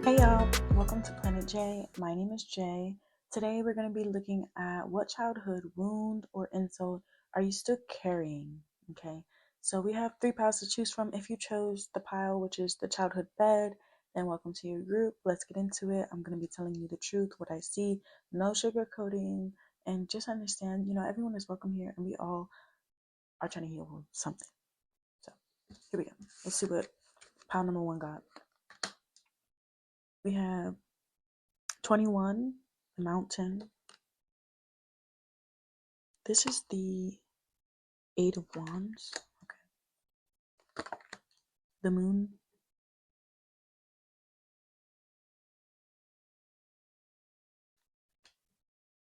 Hey y'all, welcome to Planet Jayy. My name is Jay. Today we're going to be looking at what childhood wound or insult are you still carrying? Okay, so we have three piles to choose from. If you chose the pile, which is the childhood bed, then welcome to your group. Let's get into it. I'm going to be telling you the truth, what I see, no sugarcoating, and just understand, everyone is welcome here and we all are trying to heal something. So here we go. Let's see what pile number one got. We have 21, the mountain. This is the Eight of Wands. Okay. The Moon.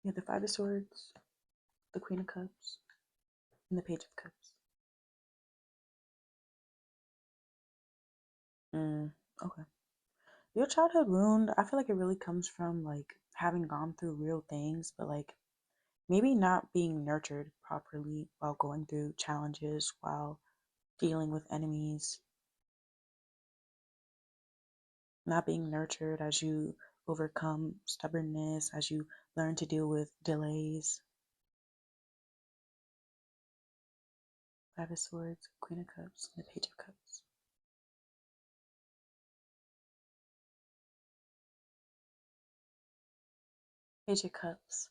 You have the Five of Swords, the Queen of Cups, and the Page of Cups. Okay. Your childhood wound, I feel like it really comes from like having gone through real things, but like maybe not being nurtured properly while going through challenges, while dealing with enemies, not being nurtured as you overcome stubbornness, as you learn to deal with delays. Five of Swords, Queen of Cups, and the Page of Cups. Page of Cups.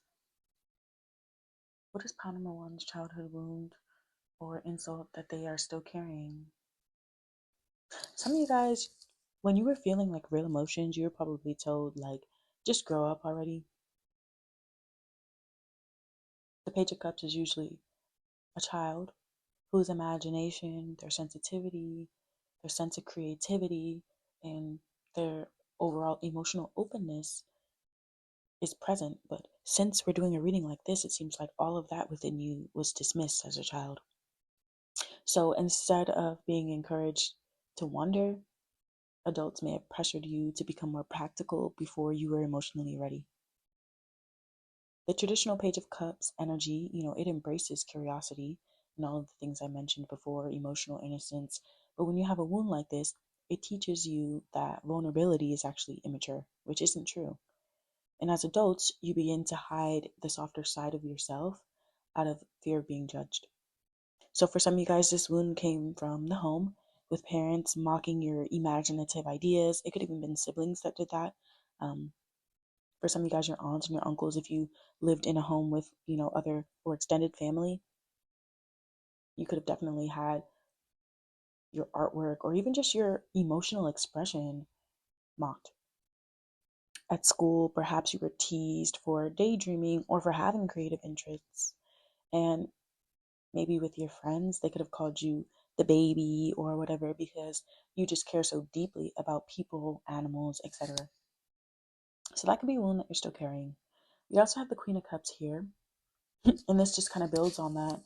What is pile number one's childhood wound or insult that they are still carrying? Some of you guys, when you were feeling like real emotions, you were probably told, like, just grow up already. The Page of Cups is usually a child whose imagination, their sensitivity, their sense of creativity, and their overall emotional openness is present. But since we're doing a reading like this, it seems like all of that within you was dismissed as a child. So instead of being encouraged to wonder, adults may have pressured you to become more practical before you were emotionally ready. The traditional Page of Cups energy, it embraces curiosity and all of the things I mentioned before, emotional innocence. But when you have a wound like this, it teaches you that vulnerability is actually immature, which isn't true. And as adults, you begin to hide the softer side of yourself out of fear of being judged. So for some of you guys, this wound came from the home with parents mocking your imaginative ideas. It could have even been siblings that did that. For some of you guys, your aunts and your uncles, if you lived in a home with, other or extended family, you could have definitely had your artwork or even just your emotional expression mocked. At school, perhaps you were teased for daydreaming or for having creative interests. And maybe with your friends, they could have called you the baby or whatever because you just care so deeply about people, animals, etc. So that could be one that you're still carrying. We also have the Queen of Cups here, and this just kind of builds on that.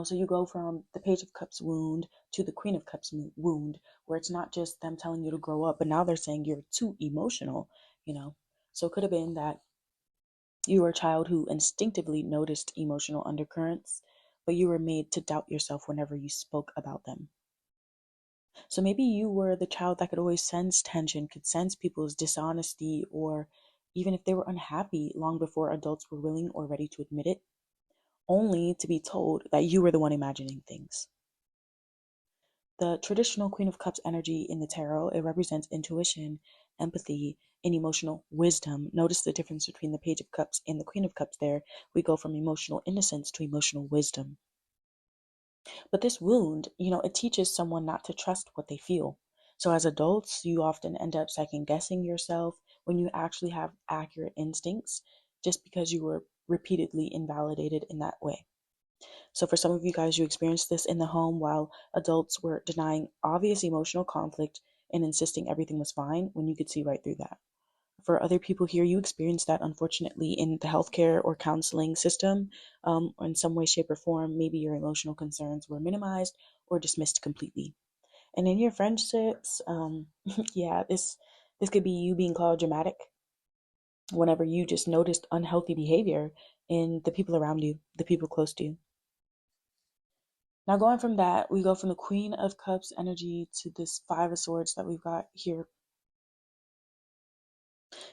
So you go from the Page of Cups wound to the Queen of Cups wound, where it's not just them telling you to grow up, but now they're saying you're too emotional. So it could have been that you were a child who instinctively noticed emotional undercurrents, but you were made to doubt yourself whenever you spoke about them. So maybe you were the child that could always sense tension, could sense people's dishonesty, or even if they were unhappy long before adults were willing or ready to admit it, only to be told that you were the one imagining things. The traditional Queen of Cups energy in the tarot, it represents intuition, empathy, and emotional wisdom. Notice the difference between the Page of Cups and the Queen of Cups there. We go from emotional innocence to emotional wisdom. But this wound, it teaches someone not to trust what they feel. So as adults, you often end up second guessing yourself when you actually have accurate instincts just because you were repeatedly invalidated in that way. So for some of you guys, you experienced this in the home while adults were denying obvious emotional conflict and insisting everything was fine when you could see right through that. For other people here, you experienced that unfortunately in the healthcare or counseling system, or in some way, shape, or form. Maybe your emotional concerns were minimized or dismissed completely. And in your friendships, yeah, this could be you being called dramatic whenever you just noticed unhealthy behavior in the people around you, the people close to you. Now, going from that, we go from the Queen of Cups energy to this Five of Swords that we've got here.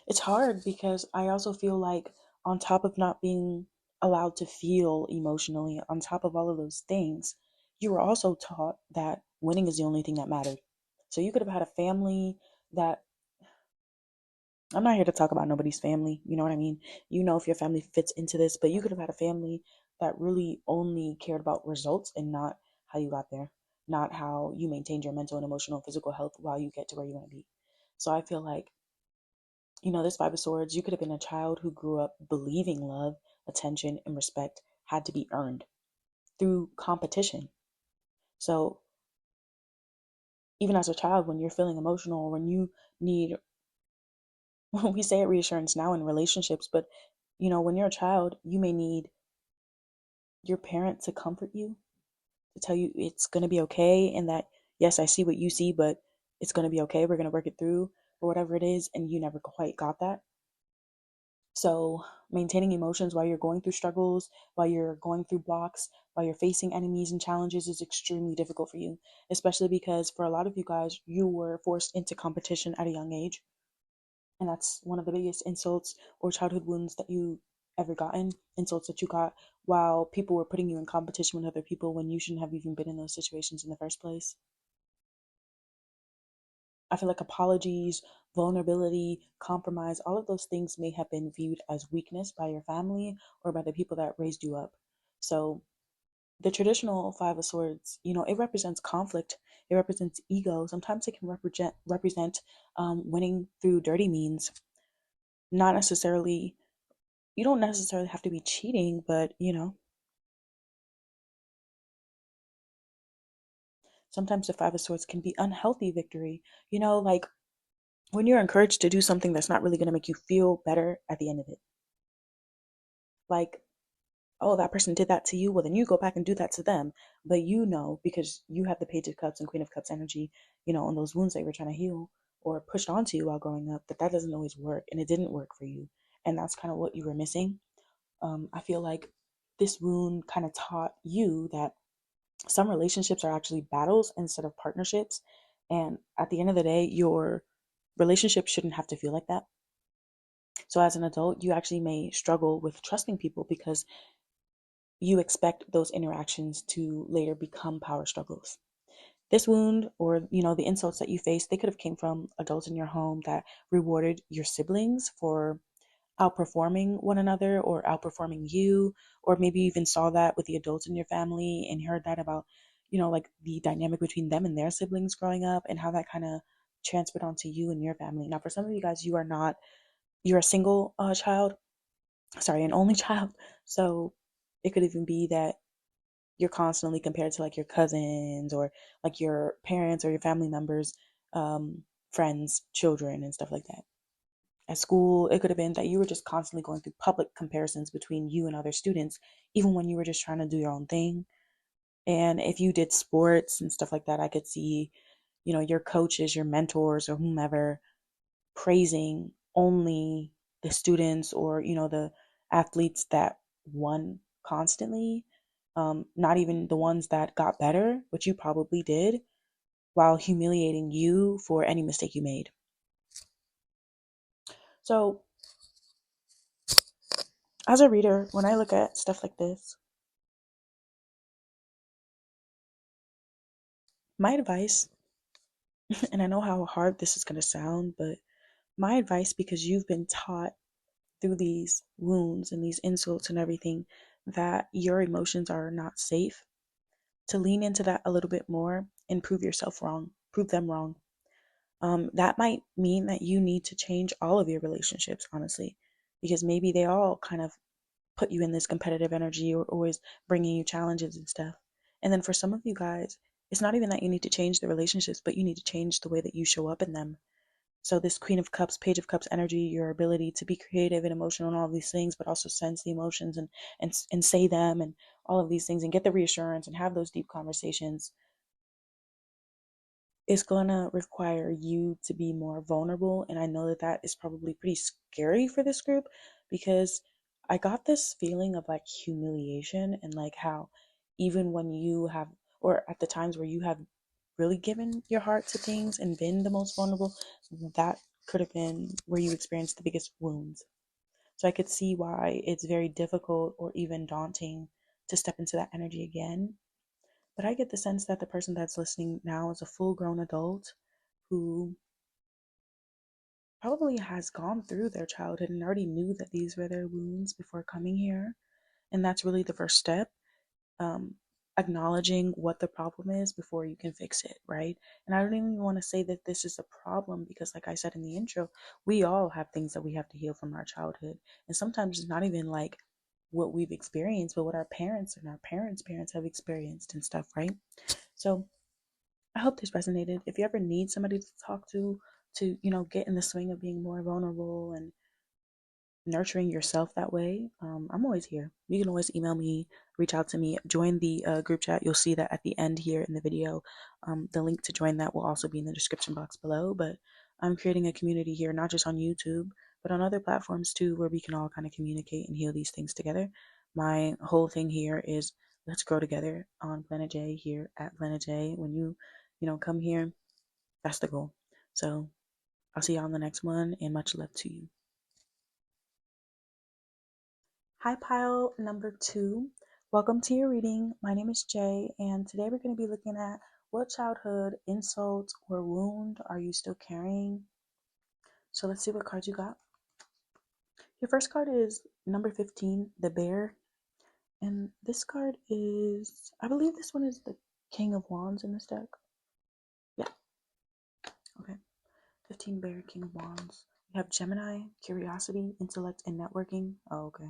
It's hard because I also feel like, on top of not being allowed to feel emotionally, on top of all of those things, you were also taught that winning is the only thing that mattered. So you could have had a family that, I'm not here to talk about nobody's family, you know what I mean? You know if your family fits into this, but you could have had a family that really only cared about results and not how you got there, not how you maintained your mental and emotional and physical health while you get to where you want to be. So I feel like, this Five of Swords, you could have been a child who grew up believing love, attention, and respect had to be earned through competition. So even as a child, when you're feeling emotional, when you need, we say it reassurance now in relationships, but when you're a child, you may need your parent to comfort you, to tell you it's going to be okay, and that, yes, I see what you see, but it's going to be okay. We're going to work it through, or whatever it is. And you never quite got that. So, maintaining emotions while you're going through struggles, while you're going through blocks, while you're facing enemies and challenges is extremely difficult for you, especially because for a lot of you guys, you were forced into competition at a young age. And that's one of the biggest insults or childhood wounds that you ever gotten, insults that you got while people were putting you in competition with other people when you shouldn't have even been in those situations in the first place. I feel like apologies, vulnerability, compromise, all of those things may have been viewed as weakness by your family or by the people that raised you up. So the traditional Five of Swords, it represents conflict. It represents ego. Sometimes it can represent winning through dirty means. Not necessarily, you don't necessarily have to be cheating, but sometimes the Five of Swords can be unhealthy victory. Like when you're encouraged to do something that's not really going to make you feel better at the end of it. Like, oh, that person did that to you. Well, then you go back and do that to them. But because you have the Page of Cups and Queen of Cups energy, on those wounds that you were trying to heal or pushed onto you while growing up, that doesn't always work. And it didn't work for you. And that's kind of what you were missing. I feel like this wound kind of taught you that some relationships are actually battles instead of partnerships. And at the end of the day, your relationship shouldn't have to feel like that. So as an adult, you actually may struggle with trusting people because you expect those interactions to later become power struggles. This wound or, the insults that you face, they could have came from adults in your home that rewarded your siblings for outperforming one another or outperforming you, or maybe you even saw that with the adults in your family and heard that about, like the dynamic between them and their siblings growing up and how that kind of transferred onto you and your family. Now, for some of you guys, you're a single child, sorry, an only child. So it could even be that you're constantly compared to like your cousins or like your parents or your family members, friends, children, and stuff like that. At school, it could have been that you were just constantly going through public comparisons between you and other students, even when you were just trying to do your own thing. And if you did sports and stuff like that, I could see, your coaches, your mentors, or whomever praising only the students or, the athletes that won constantly, not even the ones that got better, which you probably did, while humiliating you for any mistake you made. So, as a reader, when I look at stuff like this, my advice, and I know how hard this is going to sound, but my advice, because you've been taught through these wounds and these insults and everything that your emotions are not safe, to lean into that a little bit more and prove yourself wrong, prove them wrong. That might mean that you need to change all of your relationships, honestly, because maybe they all kind of put you in this competitive energy or always bringing you challenges and stuff. And then for some of you guys, it's not even that you need to change the relationships, but you need to change the way that you show up in them. So this Queen of Cups, Page of Cups energy, your ability to be creative and emotional and all of these things, but also sense the emotions and say them and all of these things and get the reassurance and have those deep conversations, is going to require you to be more vulnerable. And I know that that is probably pretty scary for this group because I got this feeling of like humiliation and like how even when you have, or at the times where you have really given your heart to things and been the most vulnerable, that could have been where you experienced the biggest wounds. So I could see why it's very difficult or even daunting to step into that energy again. But I get the sense that the person that's listening now is a full grown adult who probably has gone through their childhood and already knew that these were their wounds before coming here. And that's really the first step. Um, Acknowledging what the problem is before you can fix it, right? And I don't even want to say that this is a problem because, like I said in the intro, we all have things that we have to heal from our childhood. And sometimes it's not even like what we've experienced, but what our parents and our parents' parents have experienced and stuff, right? So I hope this resonated. If you ever need somebody to talk to, get in the swing of being more vulnerable and nurturing yourself that way, I'm always here. You can always email me, reach out to me, join the group chat. You'll see that at the end here in the video. The link to join that will also be in the description box below. But I'm creating a community here, not just on YouTube, but on other platforms too, where we can all kind of communicate and heal these things together. My whole thing here is let's grow together on Planet Jayy here at Planet Jayy. When you come here, that's the goal. So I'll see you on the next one, and much love to you. Hi, pile number 2. Welcome to your reading. My name is Jay, and today we're going to be looking at what childhood insult or wound are you still carrying? So let's see what cards you got. Your first card is number 15, the bear. And this card is, I believe this one is the King of Wands in this deck. Yeah. Okay. 15 bear, King of Wands. We have Gemini, curiosity, intellect, and networking. Oh, okay.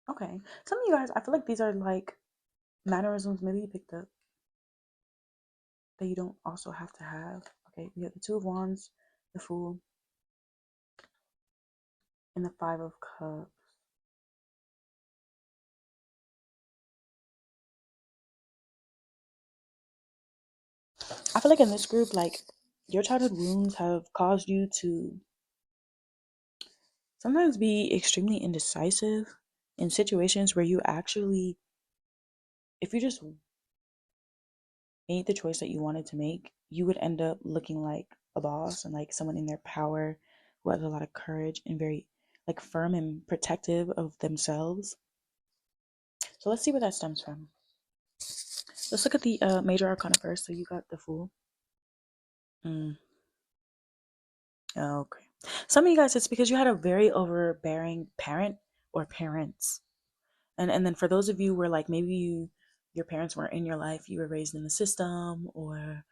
Okay. Some of you guys, I feel like these are like mannerisms maybe you picked up that you don't also have to have. Okay, we have the Two of Wands, the Fool, and the Five of Cups. I feel like in this group, like your childhood wounds have caused you to sometimes be extremely indecisive in situations where you actually, if you just made the choice that you wanted to make, you would end up looking like a boss and like someone in their power who has a lot of courage and very like firm and protective of themselves. So let's see where that stems from. Let's look at the major arcana first. So you got the Fool. Okay. Some of you guys, it's because you had a very overbearing parent or parents. And then for those of you where like maybe your parents weren't in your life, you were raised in the system or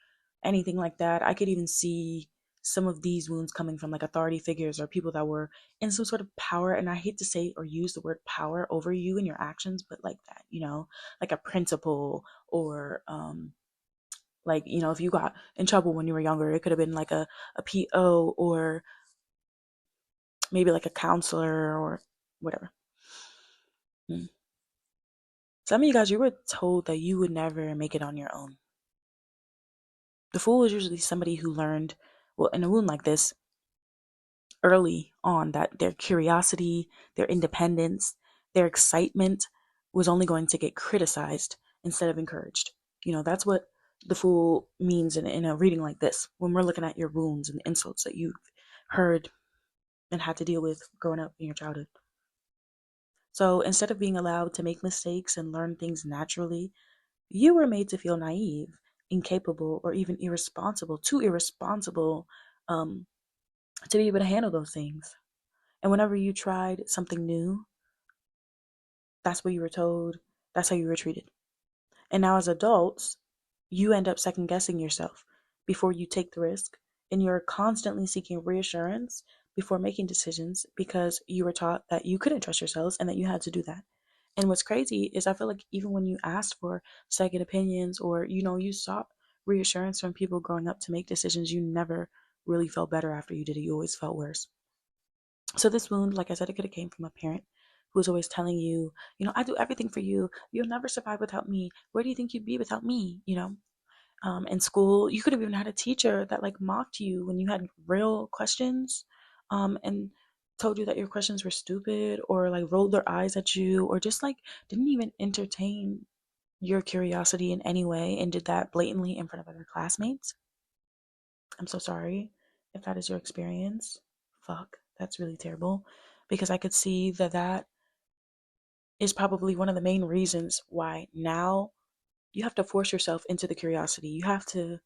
anything like that. I could even see some of these wounds coming from like authority figures or people that were in some sort of power. And I hate to say or use the word power over you and your actions, but like that, like a principal or like, if you got in trouble when you were younger, it could have been like a PO or maybe like a counselor or whatever. Some of you guys, you were told that you would never make it on your own. The Fool is usually somebody who learned, well, in a wound like this, early on, that their curiosity, their independence, their excitement was only going to get criticized instead of encouraged. That's what the Fool means in a reading like this, when we're looking at your wounds and the insults that you've heard and had to deal with growing up in your childhood. So instead of being allowed to make mistakes and learn things naturally, you were made to feel naive, incapable, or even irresponsible, too irresponsible um, to be able to handle those things. And whenever you tried something new, that's what you were told, that's how you were treated. And now, as adults, you end up second guessing yourself before you take the risk, and you're constantly seeking reassurance before making decisions because you were taught that you couldn't trust yourselves and that you had to do that. And what's crazy is I feel like even when you asked for second opinions or, you sought reassurance from people growing up to make decisions, you never really felt better after you did it. You always felt worse. So this wound, like I said, it could have came from a parent who was always telling you, I do everything for you. You'll never survive without me. Where do you think you'd be without me? In school, you could have even had a teacher that like mocked you when you had real questions, and told you that your questions were stupid or like rolled their eyes at you or just like didn't even entertain your curiosity in any way and did that blatantly in front of other classmates, I'm so sorry if that is your experience. Fuck, that's really terrible. Because I could see that that is probably one of the main reasons why now you have to force yourself into the curiosity. You have to,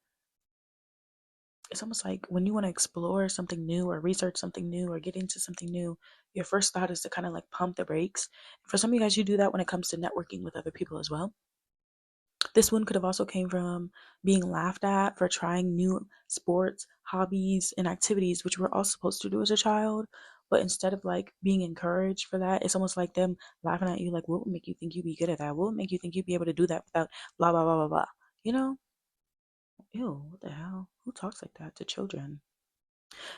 it's almost like when you want to explore something new or research something new or get into something new, your first thought is to kind of like pump the brakes. For some of you guys, you do that when it comes to networking with other people as well. This one could have also came from being laughed at for trying new sports, hobbies, and activities, which we're all supposed to do as a child. But instead of like being encouraged for that, it's almost like them laughing at you, like, what would make you think you'd be good at that? What would make you think you'd be able to do that without blah, blah, blah, blah, blah? You know? Ew, what the hell? Who talks like that to children?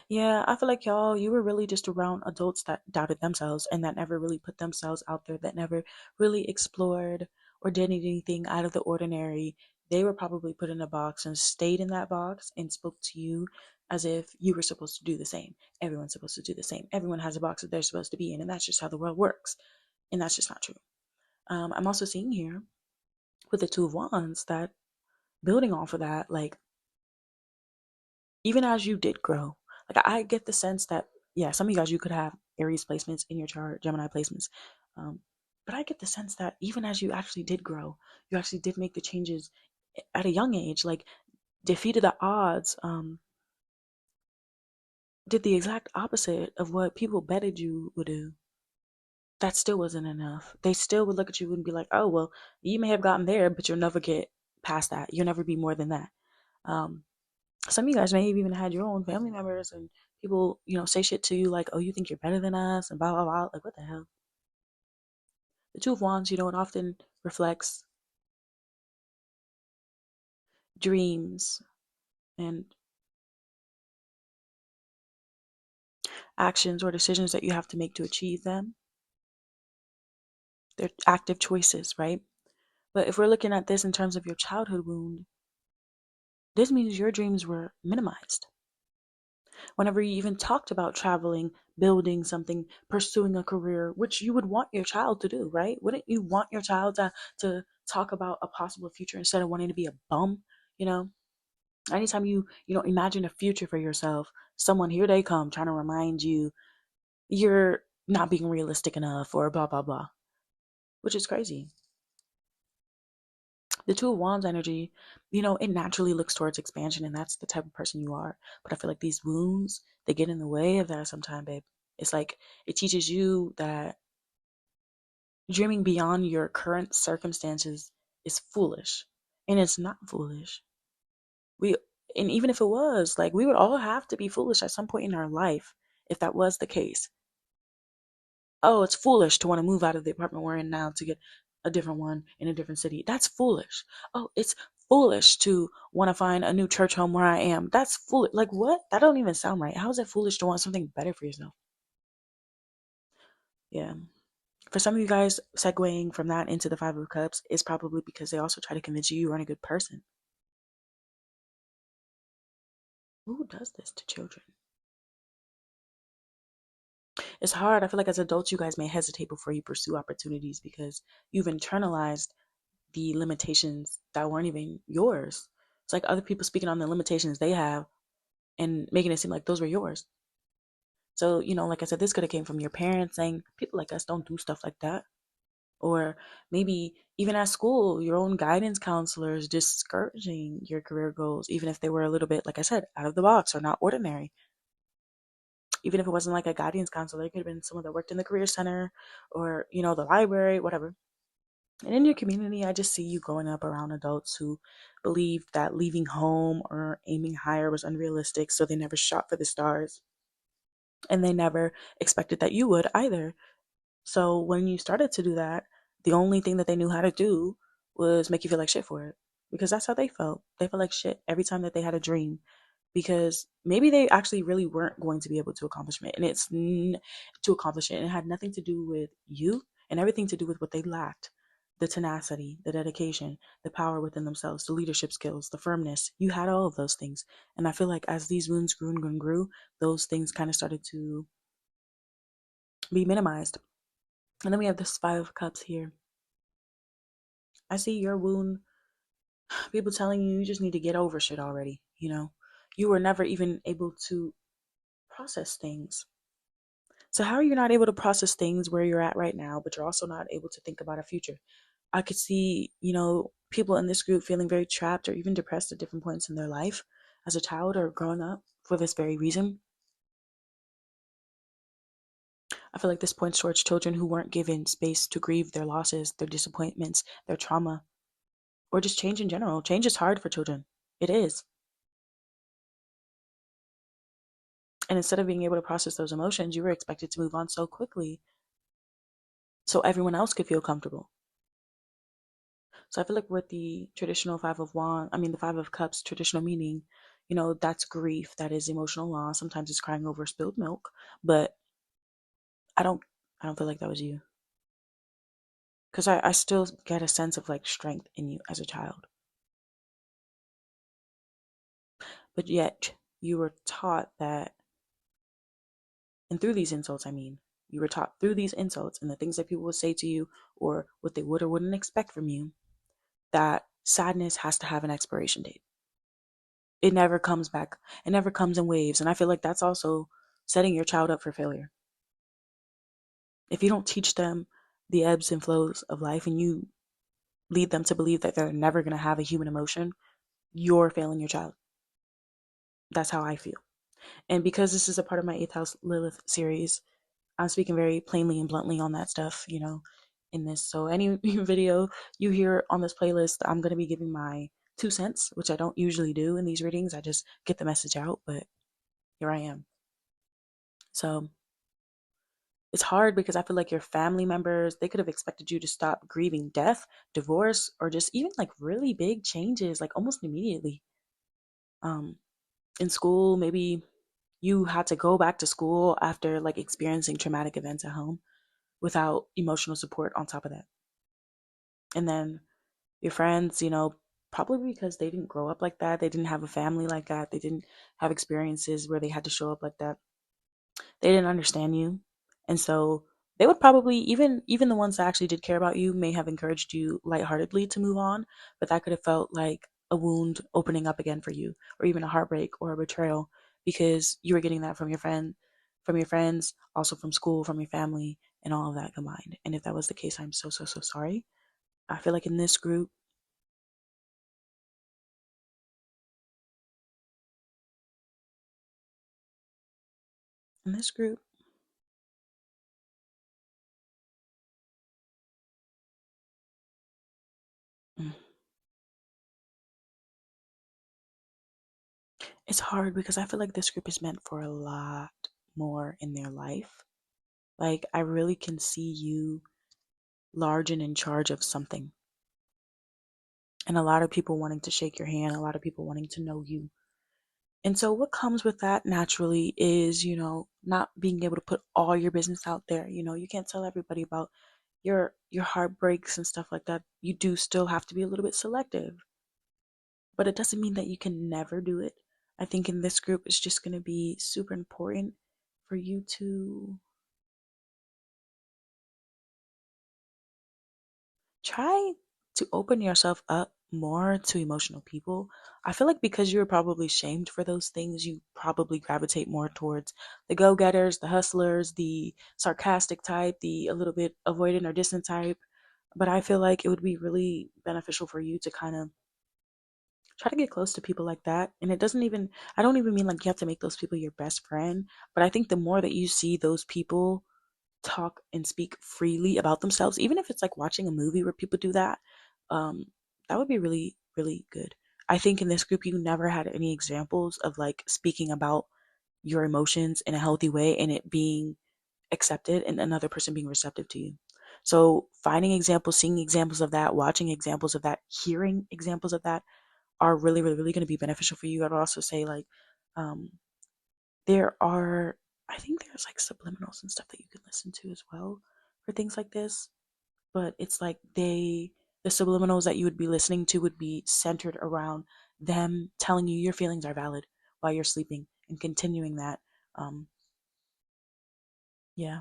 Yeah, I feel like y'all, you were really just around adults that doubted themselves and that never really put themselves out there, that never really explored or did anything out of the ordinary. They were probably put in a box and stayed in that box and spoke to you as if you were supposed to do the same. Everyone's supposed to do the same. Everyone has a box that they're supposed to be in, and that's just how the world works. And that's just not true. I'm also seeing here with the Two of Wands that building off of that, like, even as you did grow, like I get the sense that yeah, some of you guys you could have Aries placements in your chart, Gemini placements, but I get the sense that even as you actually did grow, you actually did make the changes at a young age, like defeated the odds, did the exact opposite of what people betted you would do. That still wasn't enough. They still would look at you and be like, "Oh well, you may have gotten there, but you'll never get past that. You'll never be more than that." Um, some of you guys may have even had your own family members and people, say shit to you like, oh, you think you're better than us and blah, blah, blah. Like, what the hell? The Two of Wands, it often reflects dreams and actions or decisions that you have to make to achieve them. They're active choices, right? But if we're looking at this in terms of your childhood wound, this means your dreams were minimized. Whenever you even talked about traveling, building something, pursuing a career, which you would want your child to do, right? Wouldn't you want your child to talk about a possible future instead of wanting to be a bum? You know, anytime you imagine a future for yourself, someone here they come trying to remind you you're not being realistic enough or blah blah blah, which is crazy. The Two of Wands energy, it naturally looks towards expansion, and that's the type of person you are. But I feel like these wounds, they get in the way of that sometimes, babe. It's like it teaches you that dreaming beyond your current circumstances is foolish. And it's not foolish. We and even if it was, like we would all have to be foolish at some point in our life if that was the case. Oh, it's foolish to want to move out of the apartment we're in now to get a different one in a different city. That's foolish. Oh, it's foolish to want to find a new church home where I am. That's foolish. Like what? That don't even sound right. How is it foolish to want something better for yourself? Yeah. For some of you guys, segueing from that into the Five of Cups is probably because they also try to convince you aren't a good person. Who does this to children? It's hard. I feel like as adults, you guys may hesitate before you pursue opportunities because you've internalized the limitations that weren't even yours. It's like other people speaking on the limitations they have and making it seem like those were yours. So, like I said, this could have came from your parents saying people like us don't do stuff like that. Or maybe even at school, your own guidance counselors discouraging your career goals, even if they were a little bit, like I said, out of the box or not ordinary. Even if it wasn't like a guidance counselor, it could have been someone that worked in the career center or, the library, whatever. And in your community, I just see you growing up around adults who believed that leaving home or aiming higher was unrealistic, so they never shot for the stars. And they never expected that you would either. So when you started to do that, the only thing that they knew how to do was make you feel like shit for it. Because that's how they felt. They felt like shit every time that they had a dream. Because maybe they actually really weren't going to be able to accomplish it. And to accomplish it. And it had nothing to do with you and everything to do with what they lacked: the tenacity, the dedication, the power within themselves, the leadership skills, the firmness. You had all of those things. And I feel like as these wounds grew and grew and grew, those things kind of started to be minimized. And then we have this Five of Cups here. I see your wound, people telling you you just need to get over shit already, You were never even able to process things. So how are you not able to process things where you're at right now, but you're also not able to think about a future? I could see, people in this group feeling very trapped or even depressed at different points in their life as a child or growing up for this very reason. I feel like this points towards children who weren't given space to grieve their losses, their disappointments, their trauma, or just change in general. Change is hard for children. It is. And instead of being able to process those emotions, you were expected to move on so quickly so everyone else could feel comfortable. So I feel like with the traditional the Five of Cups traditional meaning, that's grief, that is emotional loss. Sometimes it's crying over spilled milk, but I don't, I don't feel like that was you, because I still get a sense of like strength in you as a child, but yet you were taught that, and through these insults, you were taught through these insults and the things that people would say to you or what they would or wouldn't expect from you, that sadness has to have an expiration date. It never comes back. It never comes in waves. And I feel like that's also setting your child up for failure. If you don't teach them the ebbs and flows of life and you lead them to believe that they're never going to have a human emotion, you're failing your child. That's how I feel. And because this is a part of my 8th House Lilith series, I'm speaking very plainly and bluntly on that stuff, in this. So any video you hear on this playlist, I'm going to be giving my 2 cents, which I don't usually do in these readings. I just get the message out, but here I am. So it's hard because I feel like your family members, they could have expected you to stop grieving death, divorce, or just even like really big changes, like almost immediately. Um, in school, maybe you had to go back to school after like experiencing traumatic events at home without emotional support on top of that. And then your friends, probably because they didn't grow up like that, they didn't have a family like that, they didn't have experiences where they had to show up like that. They didn't understand you. And so they would probably, even the ones that actually did care about you, may have encouraged you lightheartedly to move on, but that could have felt like a wound opening up again for you, or even a heartbreak or a betrayal, because you were getting that from your friends, also from school, from your family, and all of that combined. And if that was the case, I'm so so so sorry. I feel like in this group, mm, it's hard because I feel like this group is meant for a lot more in their life. Like, I really can see you large and in charge of something. And a lot of people wanting to shake your hand, a lot of people wanting to know you. And so, what comes with that naturally is, not being able to put all your business out there. You can't tell everybody about your heartbreaks and stuff like that. You do still have to be a little bit selective, but it doesn't mean that you can never do it. I think in this group, it's just going to be super important for you to try to open yourself up more to emotional people. I feel like because you were probably shamed for those things, you probably gravitate more towards the go getters, the hustlers, the sarcastic type, the a little bit avoidant or distant type. But I feel like it would be really beneficial for you to kind of try to get close to people like that. And I don't even mean like you have to make those people your best friend, but I think the more that you see those people talk and speak freely about themselves, even if it's like watching a movie where people do that, um, that would be really, really good. I think in this group, you never had any examples of like speaking about your emotions in a healthy way and it being accepted and another person being receptive to you. So, finding examples, seeing examples of that, watching examples of that, hearing examples of that are really, really, really going to be beneficial for you. I'd also say, like, um, there are, I think there's like subliminals and stuff that you can listen to as well for things like this. But it's like the subliminals that you would be listening to would be centered around them telling you your feelings are valid while you're sleeping and continuing that. Um, yeah,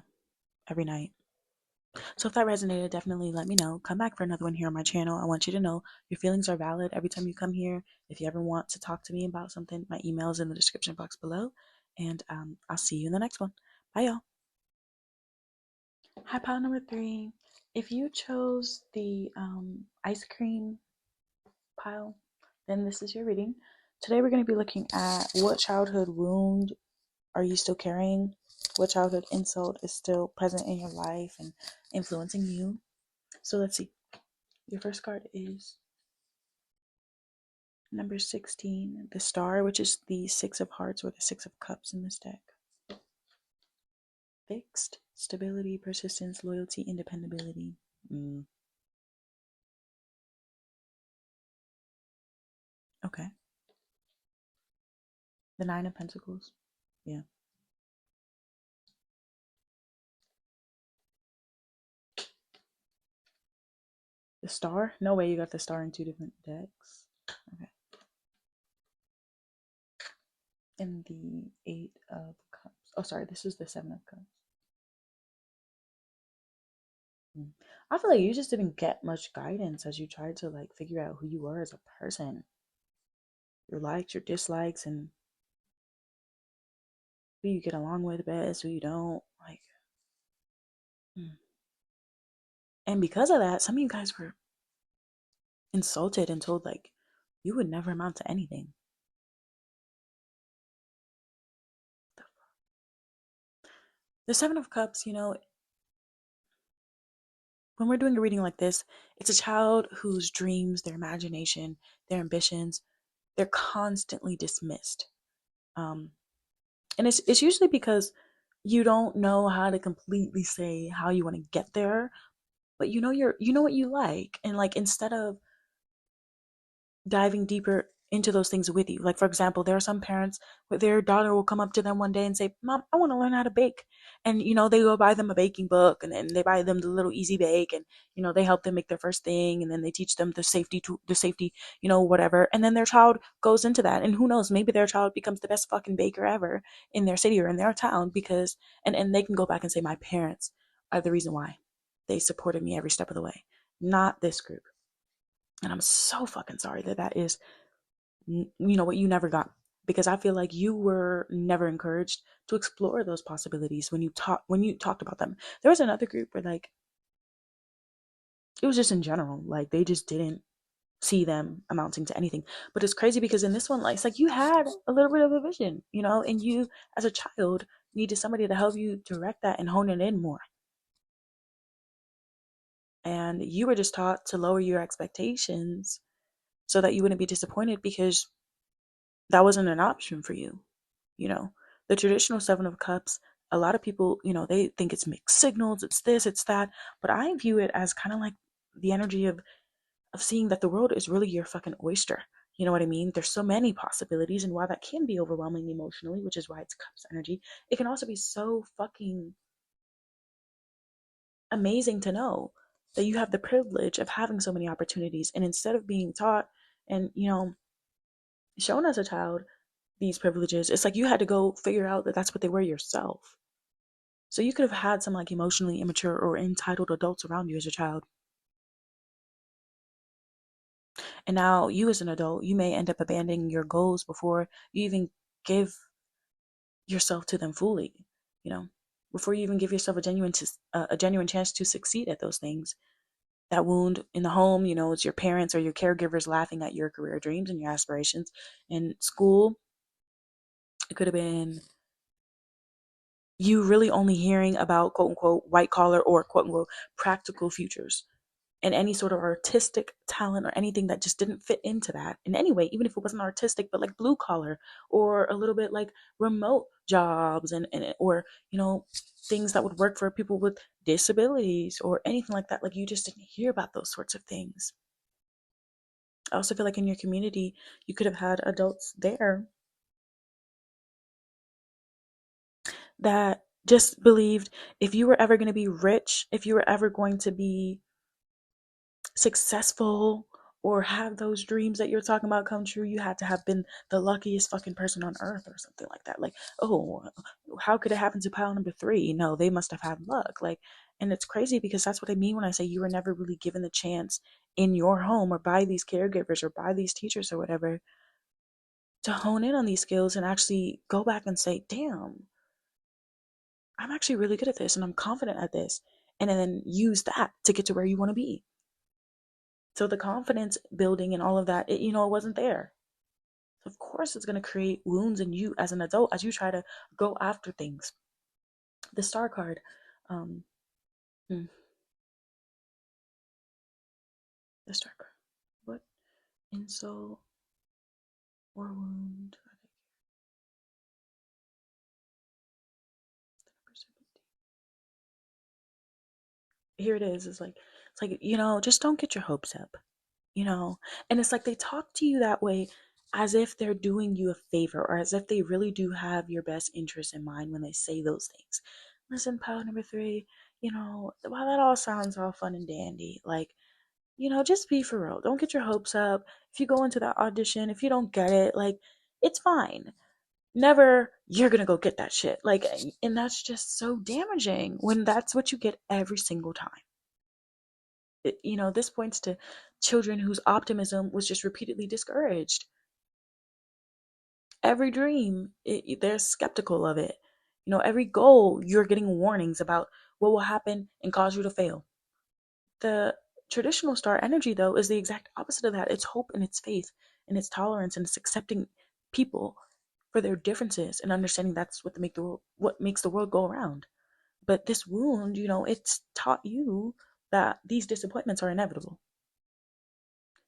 every night. So if that resonated, definitely let me know. Come back for another one here on my channel. I want you to know your feelings are valid every time you come here. If you ever want to talk to me about something, my email is in the description box below. And I'll see you in the next one. Bye, y'all. Hi, pile number 3. If you chose the ice cream pile, then this is your reading. Today we're going to be looking at what childhood wound are you still carrying? What childhood insult is still present in your life and influencing you? So let's see. Your first card is number 16, the Star, which is the Six of Hearts or the Six of Cups in this deck. Fixed, stability, persistence, loyalty, and dependability. Okay. The Nine of Pentacles. Yeah. The Star? No way you got the Star in 2 different decks. Okay. And the Eight of Cups. Oh, sorry, this is the Seven of Cups. I feel like you just didn't get much guidance as you tried to like figure out who you were as a person. Your likes, your dislikes, and who you get along with best, who you don't. Like, and because of that, some of you guys were insulted and told like you would never amount to anything. The Seven of Cups, you know, when we're doing a reading like this, it's a child whose dreams, their imagination, their ambitions, they're constantly dismissed. And it's usually because you don't know how to completely say how you want to get there, but you know what you like, and like instead of diving deeper into those things with you. Like, for example, there are some parents where their daughter will come up to them one day and say, Mom, I want to learn how to bake. And, you know, they go buy them a baking book, and then they buy them the little easy bake, and, you know, they help them make their first thing, and then they teach them the safety, you know, whatever. And then their child goes into that. And who knows, maybe their child becomes the best fucking baker ever in their city or in their town because, and they can go back and say, my parents are the reason why they supported me every step of the way, not this group. And I'm so fucking sorry that that is, you know, what you never got, because I feel like you were never encouraged to explore those possibilities when you talked about them. There was another group where like it was just in general, like they just didn't see them amounting to anything. But it's crazy because in this one, like it's like you had a little bit of a vision, you know, and you as a child needed somebody to help you direct that and hone it in more. And you were just taught to lower your expectations so that you wouldn't be disappointed because that wasn't an option for you. You know, the traditional Seven of Cups, a lot of people, you know, they think it's mixed signals, it's this, it's that, but I view it as kind of like the energy of seeing that the world is really your fucking oyster. You know what I mean? There's so many possibilities, and while that can be overwhelming emotionally, which is why it's cups energy, it can also be so fucking amazing to know that you have the privilege of having so many opportunities, and instead of being taught and, you know, shown as a child these privileges, it's like you had to go figure out that that's what they were yourself. So you could have had some like emotionally immature or entitled adults around you as a child. And now you as an adult, you may end up abandoning your goals before you even give yourself to them fully, you know, before you even give yourself a genuine chance to succeed at those things. That wound in the home, you know, it's your parents or your caregivers laughing at your career dreams and your aspirations. In school, it could have been you really only hearing about quote unquote white collar or quote unquote practical futures, and any sort of artistic talent or anything that just didn't fit into that in any way, even if it wasn't artistic, but like blue collar or a little bit like remote jobs, and or, you know, things that would work for people with disabilities or anything like that. Like you just didn't hear about those sorts of things. I also feel like in your community, you could have had adults there that just believed if you were ever going to be rich, if you were ever going to be successful or have those dreams that you're talking about come true, you had to have been the luckiest fucking person on earth or something like that. Like, oh, how could it happen to pile number 3? No, they must have had luck. Like, And it's crazy because that's what I mean when I say you were never really given the chance in your home or by these caregivers or by these teachers or whatever to hone in on these skills and actually go back and say, damn, I'm actually really good at this and I'm confident at this. And then use that to get to where you want to be. So the confidence building and all of that, it wasn't there. So of course it's going to create wounds in you as an adult as you try to go after things. The star card. Um, hmm, the star card. What insult or wound? Here it is. It's like, just don't get your hopes up, and it's like they talk to you that way as if they're doing you a favor or as if they really do have your best interest in mind when they say those things. Listen, pile number three, while that all sounds all fun and dandy, like, just be for real. Don't get your hopes up. If you go into that audition, if you don't get it, like, it's fine. Never, you're gonna go get that shit. Like, and that's just so damaging when that's what you get every single time. This points to children whose optimism was just repeatedly discouraged. Every dream, they're skeptical of it. Every goal, you're getting warnings about what will happen and cause you to fail. The traditional star energy, though, is the exact opposite of that. It's hope and it's faith and it's tolerance and it's accepting people for their differences and understanding that's what makes the world go around. But this wound, it's taught you that these disappointments are inevitable.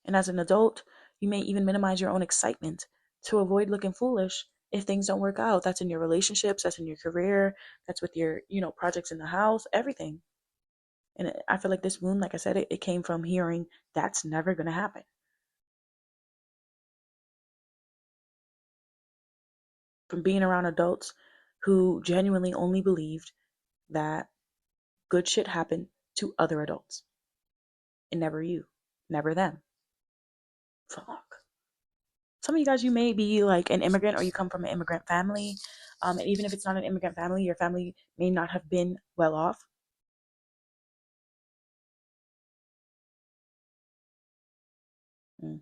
And as an adult, you may even minimize your own excitement to avoid looking foolish if things don't work out. That's in your relationships, that's in your career, that's with your, projects in the house, everything. And I feel like this wound, like I said, it came from hearing that's never going to happen. From being around adults who genuinely only believed that good shit happened to other adults and never you, never them. Fuck. Some of you guys, you may be like an immigrant or you come from an immigrant family. And even if it's not an immigrant family, your family may not have been well off. Mm.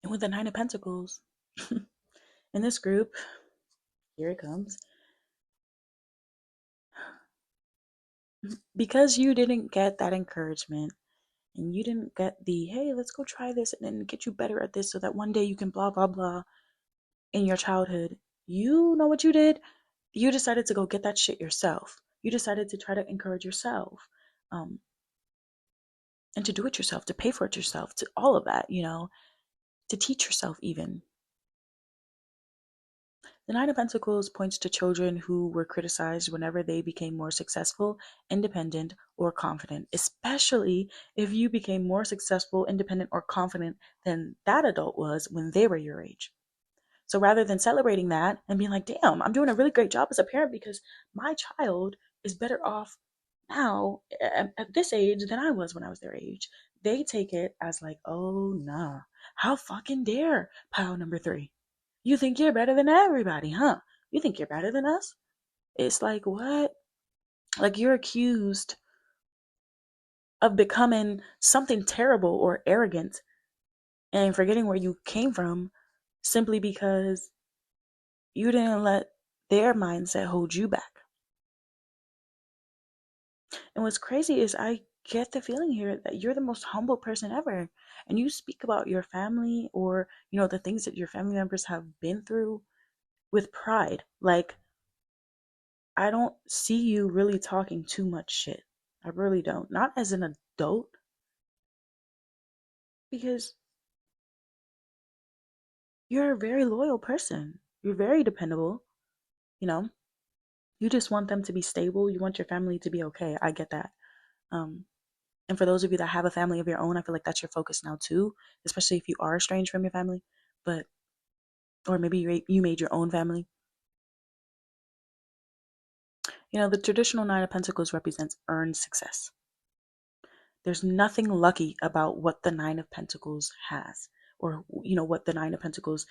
And with the Nine of Pentacles in this group, here it comes. Because you didn't get that encouragement and you didn't get the, hey, let's go try this and then get you better at this so that one day you can blah, blah, blah in your childhood, you know what you did? You decided to go get that shit yourself. You decided to try to encourage yourself. And to do it yourself, to pay for it yourself, to all of that, to teach yourself even. The Nine of Pentacles points to children who were criticized whenever they became more successful, independent, or confident, especially if you became more successful, independent, or confident than that adult was when they were your age. So rather than celebrating that and being like, damn, I'm doing a really great job as a parent because my child is better off now at this age than I was when I was their age, they take it as like, oh, nah, how fucking dare pile number three. You think you're better than everybody, huh? You think you're better than us? It's like, what? Like you're accused of becoming something terrible or arrogant and forgetting where you came from simply because you didn't let their mindset hold you back. And what's crazy is I get the feeling here that you're the most humble person ever. And you speak about your family or, the things that your family members have been through with pride. Like, I don't see you really talking too much shit. I really don't. Not as an adult, because you're a very loyal person. You're very dependable, you know. You just want them to be stable. You want your family to be okay. I get that. Um, and for those of you that have a family of your own, I feel like that's your focus now too, especially if you are estranged from your family. But or maybe you made your own family. The traditional Nine of Pentacles represents earned success. There's nothing lucky about what the Nine of Pentacles has, or what the Nine of Pentacles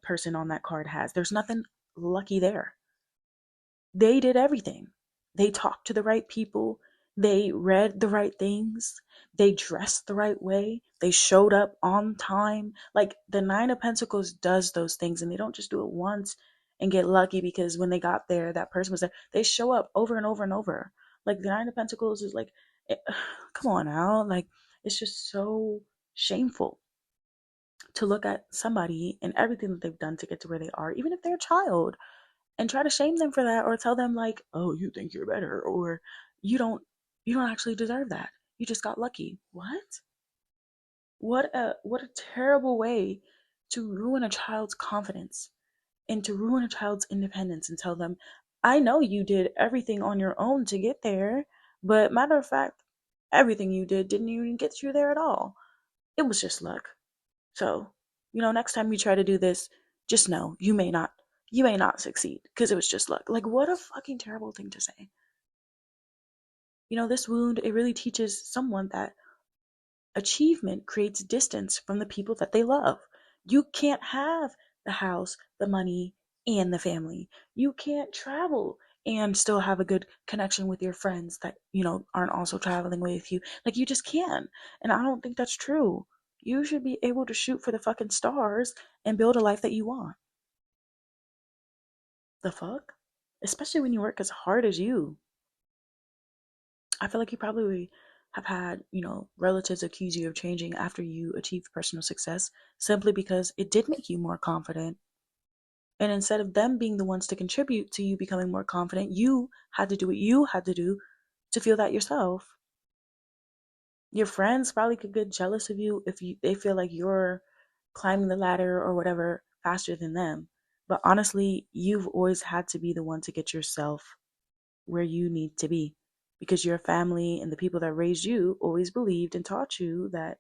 person on that card has. There's nothing lucky there. They did everything. They talked to the right people. They read the right things. They dressed the right way. They showed up on time. Like the Nine of Pentacles does those things, and they don't just do it once and get lucky because when they got there, that person was there. They show up over and over and over. Like the Nine of Pentacles is like, come on now. Like it's just so shameful to look at somebody and everything that they've done to get to where they are, even if they're a child, and try to shame them for that or tell them like, oh, you think you're better, or you don't you don't actually deserve that, you just got lucky. What a terrible way to ruin a child's confidence and to ruin a child's independence and tell them, I know you did everything on your own to get there, but matter of fact, everything you did didn't even get you there at all. It was just luck. So, next time you try to do this, just know you may not succeed because it was just luck. Like, what a fucking terrible thing to say. This wound, it really teaches someone that achievement creates distance from the people that they love. You can't have the house, the money, and the family. You can't travel and still have a good connection with your friends that, aren't also traveling with you. Like, you just can't. And I don't think that's true. You should be able to shoot for the fucking stars and build a life that you want. The fuck? Especially when you work as hard as you. I feel like you probably have had, relatives accuse you of changing after you achieved personal success simply because it did make you more confident. And instead of them being the ones to contribute to you becoming more confident, you had to do what you had to do to feel that yourself. Your friends probably could get jealous of you if they feel like you're climbing the ladder or whatever faster than them. But honestly, you've always had to be the one to get yourself where you need to be, because your family and the people that raised you always believed and taught you that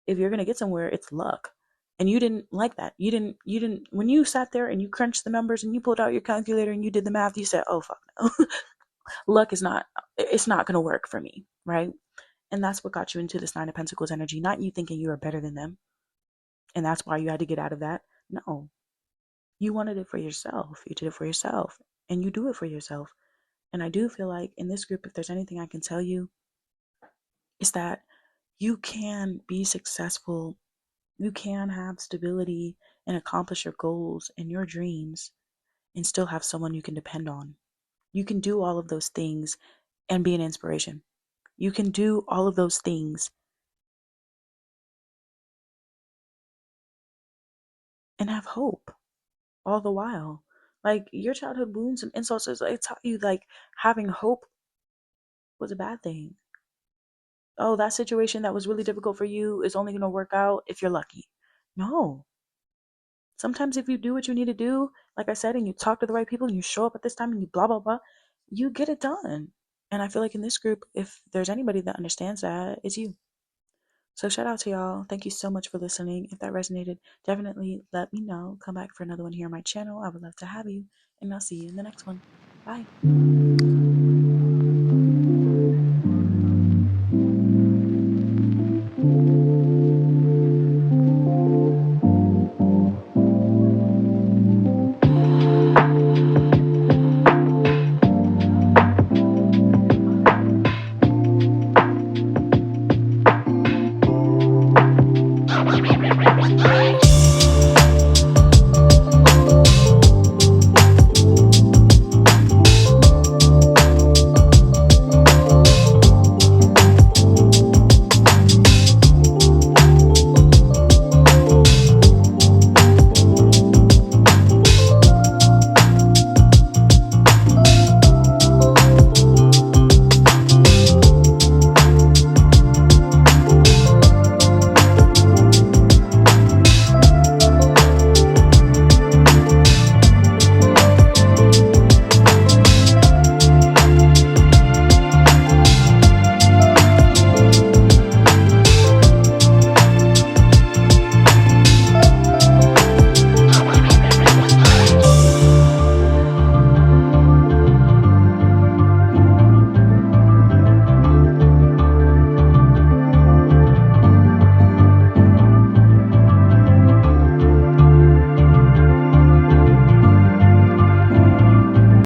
if you're going to get somewhere, it's luck. And you didn't like that. You didn't when you sat there and you crunched the numbers and you pulled out your calculator and you did the math, you said, "Oh fuck no." Luck is not it's not going to work for me, right? And that's what got you into this 9 of Pentacles energy, not you thinking you are better than them. And that's why you had to get out of that. No. You wanted it for yourself. You did it for yourself. And you do it for yourself. And I do feel like in this group, if there's anything I can tell you, is that you can be successful. You can have stability and accomplish your goals and your dreams and still have someone you can depend on. You can do all of those things and be an inspiration. You can do all of those things and have hope all the while. Like your childhood wounds and insults, it taught you like having hope was a bad thing. Oh, that situation that was really difficult for you is only going to work out if you're lucky. No. Sometimes if you do what you need to do, like I said, and you talk to the right people and you show up at this time and you blah, blah, blah, you get it done. And I feel like in this group, if there's anybody that understands that, it's you. So shout out to y'all. Thank you so much for listening. If that resonated, definitely let me know. Come back for another one here on my channel. I would love to have you. And I'll see you in the next one. Bye.